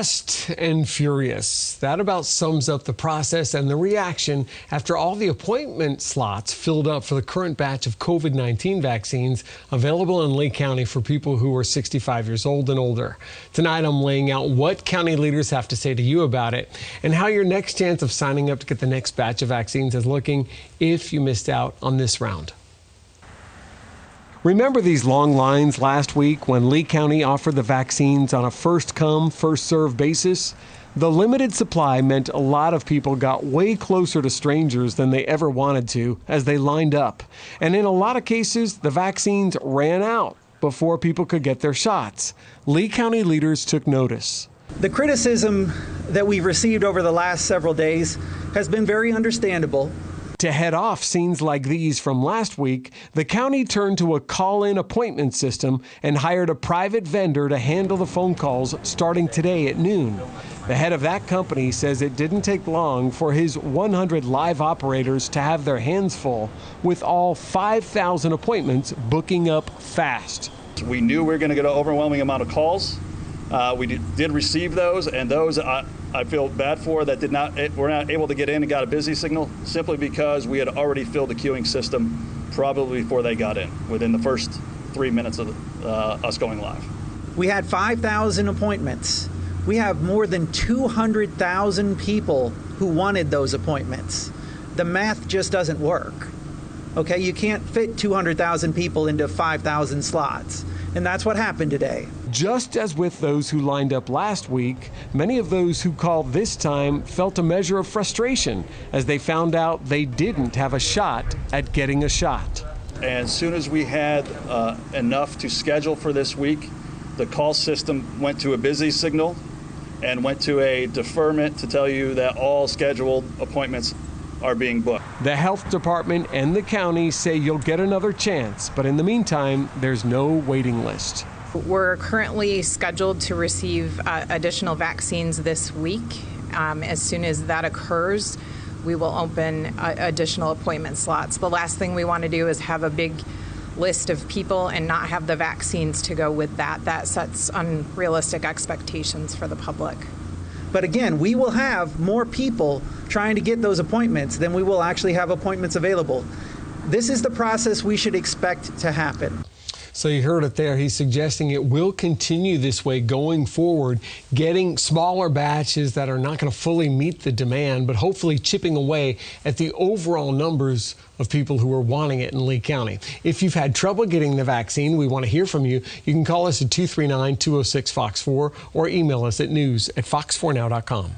Fast and furious. That about sums up the process and the reaction after all the appointment slots filled up for the current batch of COVID-19 vaccines available in Lee County for people who are 65 years old and older. Tonight, I'm laying out what county leaders have to say to you about it and how your next chance of signing up to get the next batch of vaccines is looking if you missed out on this round. Remember these long lines last week when Lee County offered the vaccines on a first-come, first-served basis? The limited supply meant a lot of people got way closer to strangers than they ever wanted to as they lined up. And in a lot of cases, the vaccines ran out before people could get their shots. Lee County leaders took notice. The criticism that we've received over the last several days has been very understandable. To head off scenes like these from last week, the county turned to a call-in appointment system and hired a private vendor to handle the phone calls starting today at noon. The head of that company says it didn't take long for his 100 live operators to have their hands full, with all 5,000 appointments booking up fast. We knew we were going to get an overwhelming amount of calls. We did receive those, and those I feel bad for that were not able to get in and got a busy signal simply because we had already filled the queuing system probably before they got in, within the first 3 minutes of us going live. We had 5,000 appointments. We have more than 200,000 people who wanted those appointments. The math just doesn't work. Okay, you can't fit 200,000 people into 5,000 slots. And that's what happened today. Just as with those who lined up last week, many of those who called this time felt a measure of frustration as they found out they didn't have a shot at getting a shot. And as soon as we had enough to schedule for this week, the call system went to a busy signal and went to a deferment to tell you that all scheduled appointments are being booked. The health department and the county say you'll get another chance, but in the meantime, there's no waiting list. We're currently scheduled to receive additional vaccines this week. As soon as that occurs, we will open additional appointment slots. The last thing we want to do is have a big list of people and not have the vaccines to go with that. That sets unrealistic expectations for the public. But again, we will have more people trying to get those appointments than we will actually have appointments available. This is the process we should expect to happen. So you heard it there. He's suggesting it will continue this way going forward, getting smaller batches that are not going to fully meet the demand, but hopefully chipping away at the overall numbers of people who are wanting it in Lee County. If you've had trouble getting the vaccine, we want to hear from you. You can call us at 239-206-FOX4 or email us at news@fox4now.com.